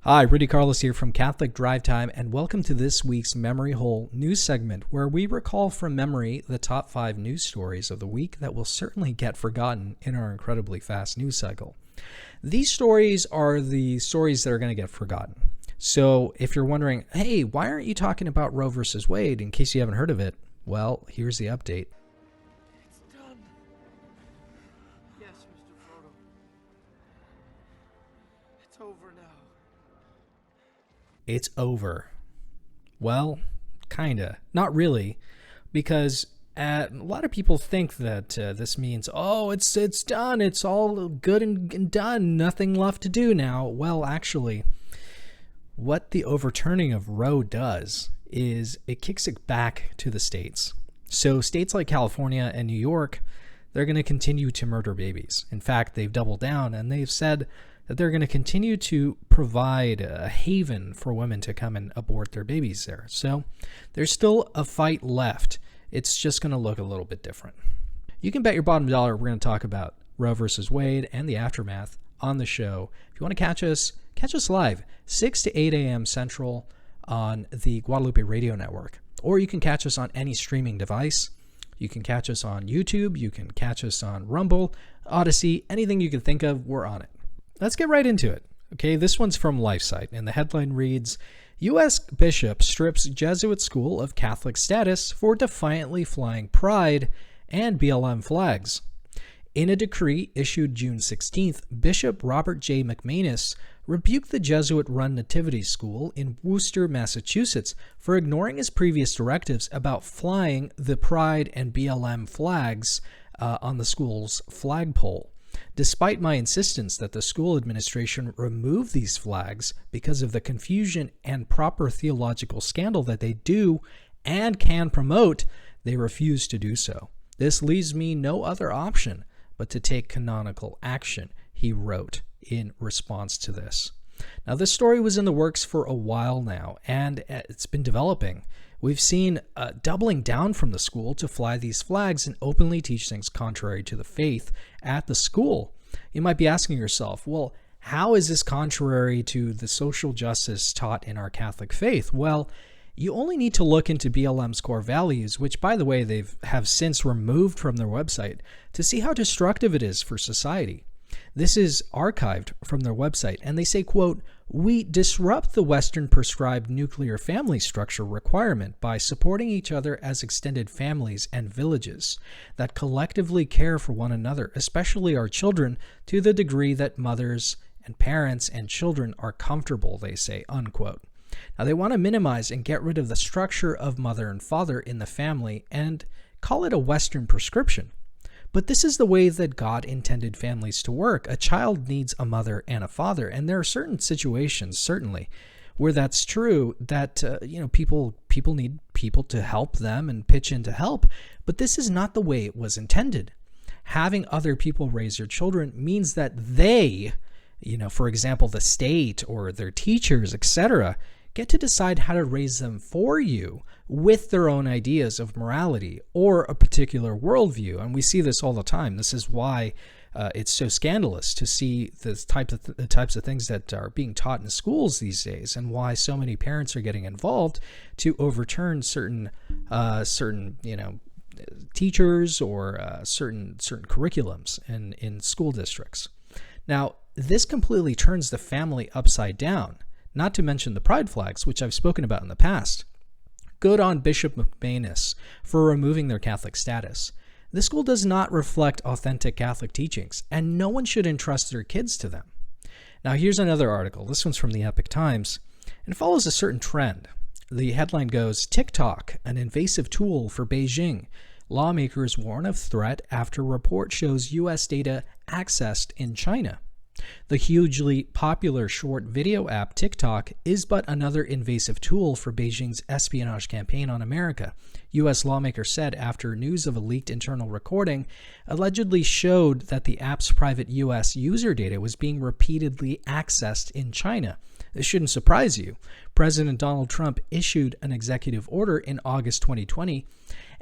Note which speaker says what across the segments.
Speaker 1: Hi, Rudy Carlos here from Catholic Drive Time, and welcome to this week's Memory Hole news segment, where we recall from memory the top 5 news stories of the week that will certainly get forgotten in our incredibly fast news cycle. These stories are the stories that are going to get forgotten. So if you're wondering, hey, why aren't you talking about Roe versus Wade in case you haven't heard of it? Well, here's the update.
Speaker 2: It's done. Yes, Mr. Frodo. It's over now.
Speaker 1: It's over. Well, kinda. Not really, because a lot of people think that this means, it's done, it's all good and done, nothing left to do now. Well, actually, what the overturning of Roe does is it kicks it back to the states. So states like California and New York, they're going to continue to murder babies. In fact, they've doubled down and they've said that they're going to continue to provide a haven for women to come and abort their babies there. So there's still a fight left. It's just going to look a little bit different. You can bet your bottom dollar we're going to talk about Roe versus Wade and the aftermath on the show. If you want to catch us live, 6 to 8 a.m. Central on the Guadalupe Radio Network. Or you can catch us on any streaming device. You can catch us on YouTube. You can catch us on Rumble, Odyssey, anything you can think of, we're on it. Let's get right into it. Okay, this one's from LIFESITE, and the headline reads, U.S. Bishop strips Jesuit school of Catholic status for defiantly flying Pride and BLM flags. In a decree issued June 16th, Bishop Robert J. McManus rebuked the Jesuit-run Nativity School in Worcester, Massachusetts, for ignoring his previous directives about flying the Pride and BLM flags on the school's flagpole. Despite my insistence that the school administration remove these flags because of the confusion and proper theological scandal that they do and can promote, they refuse to do so. This leaves me no other option but to take canonical action, he wrote in response to this. Now, this story was in the works for a while now, and it's been developing. We've seen doubling down from the school to fly these flags and openly teach things contrary to the faith at the school. You might be asking yourself, well, how is this contrary to the social justice taught in our Catholic faith? Well, you only need to look into BLM's core values, which, by the way, they have since removed from their website, to see how destructive it is for society. This is archived from their website, and they say, quote, "We disrupt the Western prescribed nuclear family structure requirement by supporting each other as extended families and villages that collectively care for one another, especially our children, to the degree that mothers and parents and children are comfortable," they say, unquote. Now, they want to minimize and get rid of the structure of mother and father in the family and call it a Western prescription. But this is the way that God intended families to work. A child needs a mother and a father, and there are certain situations, certainly, where that's true, that people need people to help them and pitch in to help. But this is not the way it was intended. Having other people raise your children means that they, for example, the state or their teachers, etc., get to decide how to raise them for you with their own ideas of morality or a particular worldview. And we see this all the time. This is why it's so scandalous to see the types of things that are being taught in schools these days, and why so many parents are getting involved to overturn certain teachers or certain curriculums in school districts. Now, this completely turns the family upside down. Not to mention the pride flags, which I've spoken about in the past. Good on Bishop McManus for removing their Catholic status. The school does not reflect authentic Catholic teachings, and no one should entrust their kids to them. Now, here's another article. This one's from the Epoch Times, and follows a certain trend. The headline goes, TikTok, an invasive tool for Beijing. Lawmakers warn of threat after report shows U.S. data accessed in China. The hugely popular short video app TikTok is but another invasive tool for Beijing's espionage campaign on America, U.S. lawmakers said after news of a leaked internal recording allegedly showed that the app's private U.S. user data was being repeatedly accessed in China. This shouldn't surprise you. President Donald Trump issued an executive order in August 2020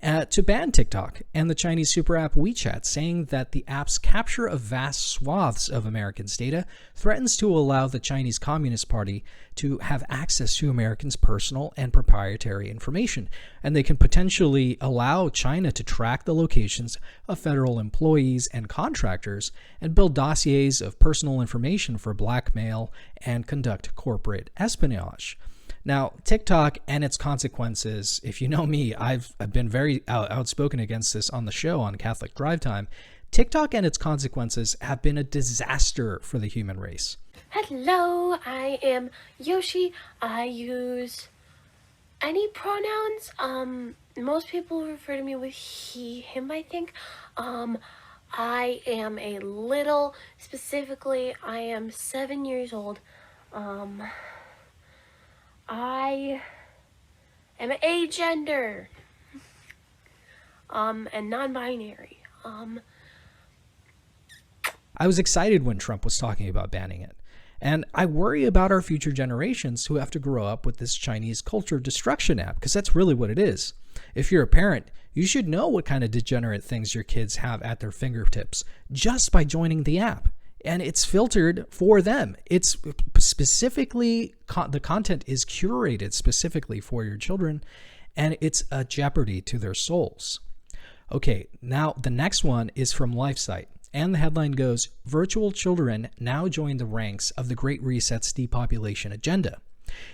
Speaker 1: to ban TikTok and the Chinese super app WeChat, saying that the app's capture of vast swaths of Americans' data threatens to allow the Chinese Communist Party to have access to Americans' personal and proprietary information, and they can potentially allow China to track the locations of federal employees and contractors and build dossiers of personal information for blackmail and conduct corporate espionage. Now, TikTok and its consequences, if you know me, I've been very outspoken against this on the show on Catholic Drive Time. TikTok and its consequences have been a disaster for the human race.
Speaker 3: Hello, I am Yoshi. I use any pronouns. Most people refer to me with he, him, I think. I am a little, specifically, I am 7 years old. I am agender, and non-binary.
Speaker 1: I was excited when Trump was talking about banning it. And I worry about our future generations who have to grow up with this Chinese culture destruction app, because that's really what it is. If you're a parent, you should know what kind of degenerate things your kids have at their fingertips just by joining the app. And it's filtered for them. It's specifically, the content is curated specifically for your children, and it's a jeopardy to their souls. Okay, now the next one is from LIFESITE, and the headline goes, "Virtual children now join the ranks of the Great Reset's depopulation agenda.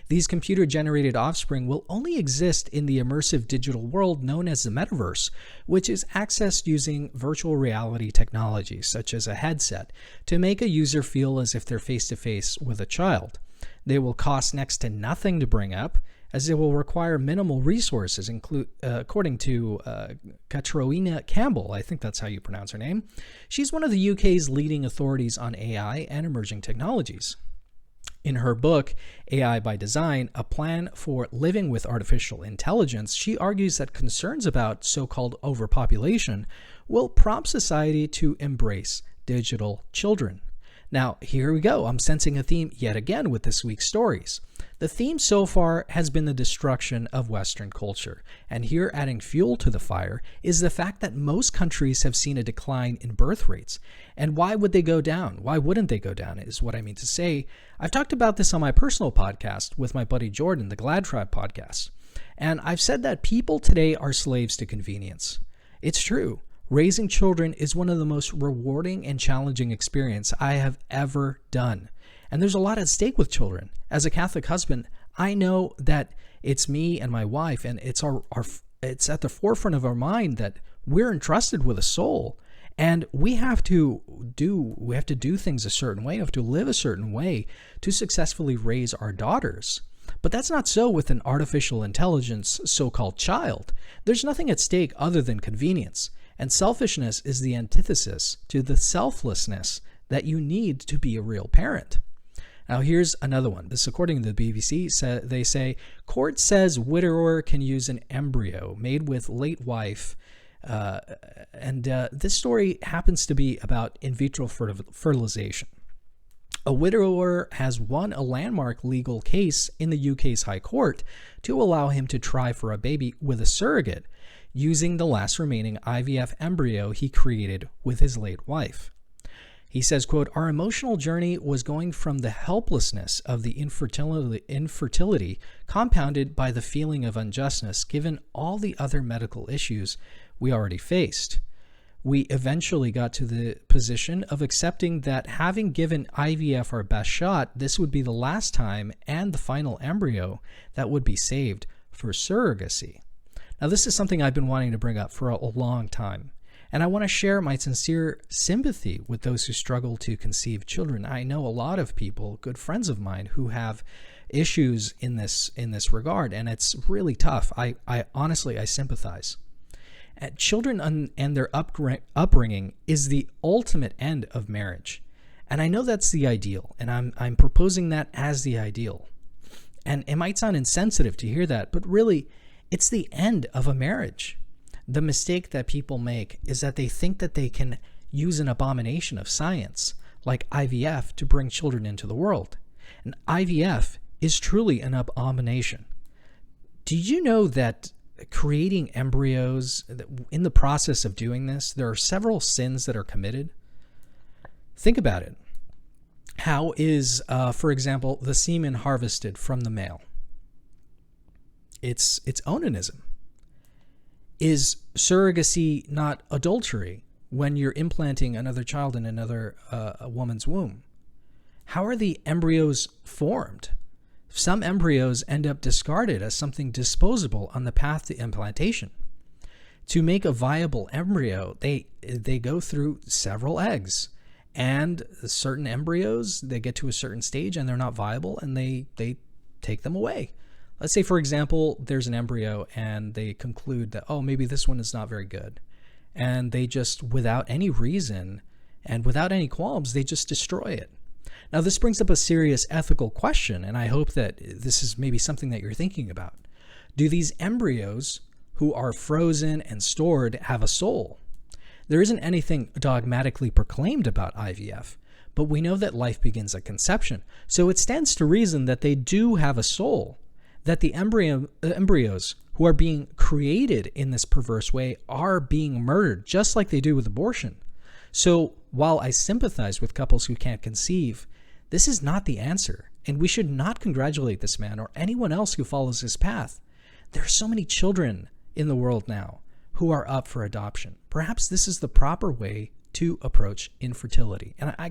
Speaker 1: These computer-generated offspring will only exist in the immersive digital world known as the metaverse, which is accessed using virtual reality technologies, such as a headset, to make a user feel as if they're face-to-face with a child. They will cost next to nothing to bring up, as they will require minimal resources, according to Katrina Campbell. I think that's how you pronounce her name. She's one of the UK's leading authorities on AI and emerging technologies. In her book, AI by Design, A Plan for Living with Artificial Intelligence, she argues that concerns about so-called overpopulation will prompt society to embrace digital children. Now, here we go. I'm sensing a theme yet again with this week's stories. The theme so far has been the destruction of Western culture, and here adding fuel to the fire is the fact that most countries have seen a decline in birth rates. And why would they go down? Why wouldn't they go down is what I mean to say. I've talked about this on my personal podcast with my buddy Jordan, the Glad Tribe podcast, and I've said that people today are slaves to convenience. It's true. Raising children is one of the most rewarding and challenging experiences I have ever done. And there's a lot at stake with children. As a Catholic husband, I know that it's me and my wife, and it's it's at the forefront of our mind that we're entrusted with a soul, and we have to do things a certain way, we have to live a certain way to successfully raise our daughters. But that's not so with an artificial intelligence so-called child. There's nothing at stake other than convenience. And selfishness is the antithesis to the selflessness that you need to be a real parent. Now, here's another one. This, according to the BBC, they say, court says widower can use an embryo made with late wife. This story happens to be about in vitro fertilization. A widower has won a landmark legal case in the UK's High Court to allow him to try for a baby with a surrogate, using the last remaining IVF embryo he created with his late wife. He says, quote, "Our emotional journey was going from the helplessness of the infertility compounded by the feeling of injustice given all the other medical issues we already faced. We eventually got to the position of accepting that having given IVF our best shot, this would be the last time and the final embryo that would be saved for surrogacy." Now, this is something I've been wanting to bring up for a long time, and I want to share my sincere sympathy with those who struggle to conceive children. I know a lot of people, good friends of mine, who have issues in this regard, and it's really tough. I honestly sympathize. Children and their upbringing is the ultimate end of marriage, and I know that's the ideal, and I'm proposing that as the ideal. And it might sound insensitive to hear that, but really, it's the end of a marriage. The mistake that people make is that they think that they can use an abomination of science, like IVF, to bring children into the world. And IVF is truly an abomination. Do you know that creating embryos. In the process of doing this, there are several sins that are committed. Think about it. How is, for example, the semen harvested from the male? It's onanism. Is surrogacy not adultery when you're implanting another child in another a woman's womb? How are the embryos formed? Some embryos end up discarded as something disposable on the path to implantation. To make a viable embryo, they go through several eggs. And certain embryos, they get to a certain stage and they're not viable, and they take them away. Let's say, for example, there's an embryo and they conclude that, oh, maybe this one is not very good. And they just, without any reason and without any qualms, they just destroy it. Now, this brings up a serious ethical question, and I hope that this is maybe something that you're thinking about. Do these embryos who are frozen and stored have a soul? There isn't anything dogmatically proclaimed about IVF, but we know that life begins at conception. So it stands to reason that they do have a soul, that the embryos who are being created in this perverse way are being murdered, just like they do with abortion. So while I sympathize with couples who can't conceive, this is not the answer, and we should not congratulate this man or anyone else who follows his path. There are so many children in the world now who are up for adoption. Perhaps this is the proper way to approach infertility. And I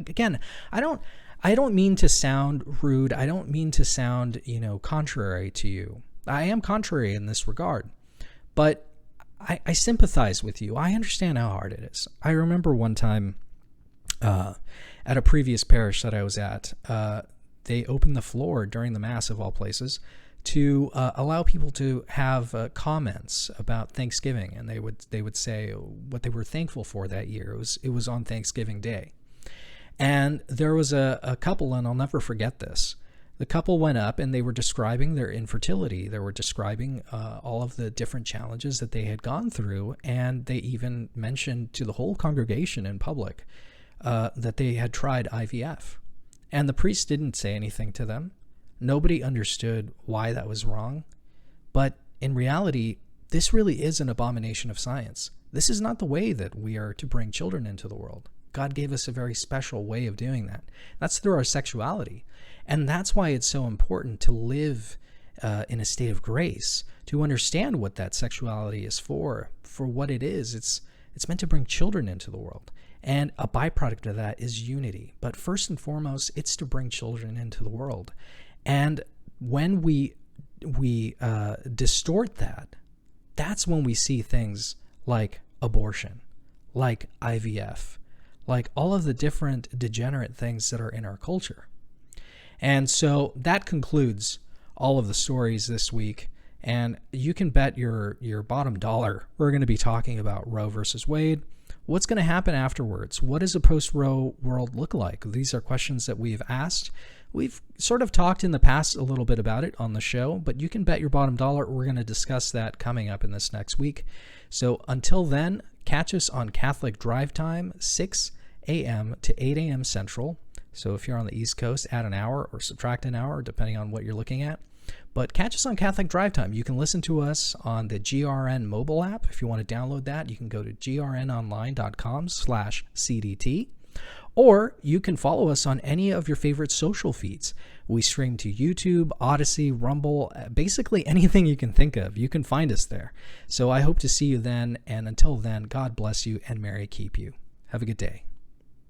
Speaker 1: don't mean to sound rude. I don't mean to sound, contrary to you. I am contrary in this regard, but I sympathize with you. I understand how hard it is. I remember one time at a previous parish that I was at, they opened the floor during the Mass, of all places, to allow people to have comments about Thanksgiving, and they would say what they were thankful for that year. It was on Thanksgiving Day, and there was a couple, and I'll never forget this. The couple went up and they were describing their infertility. They were describing all of the different challenges that they had gone through, and they even mentioned to the whole congregation in public that they had tried IVF. And the priest didn't say anything to them. Nobody understood why that was wrong. But in reality, this really is an abomination of science. This is not the way that we are to bring children into the world. God gave us a very special way of doing that. That's through our sexuality. And that's why it's so important to live in a state of grace, to understand what that sexuality is for what it is. It's meant to bring children into the world. And a byproduct of that is unity. But first and foremost, it's to bring children into the world. And when we distort that, that's when we see things like abortion, like IVF, like all of the different degenerate things that are in our culture. And so that concludes all of the stories this week. And you can bet your bottom dollar we're going to be talking about Roe versus Wade. What's going to happen afterwards? What does a post-Roe world look like? These are questions that we've asked. We've sort of talked in the past a little bit about it on the show, but you can bet your bottom dollar we're going to discuss that coming up in this next week. So until then, catch us on Catholic Drive Time, 6 a.m. to 8 a.m. Central. So if you're on the East Coast, add an hour or subtract an hour, depending on what you're looking at. But catch us on Catholic Drive Time. You can listen to us on the GRN mobile app. If you want to download that, you can go to grnonline.com/CDT. Or you can follow us on any of your favorite social feeds. We stream to YouTube, Odyssey, Rumble, basically anything you can think of. You can find us there. So I hope to see you then. And until then, God bless you and Mary keep you. Have a good day.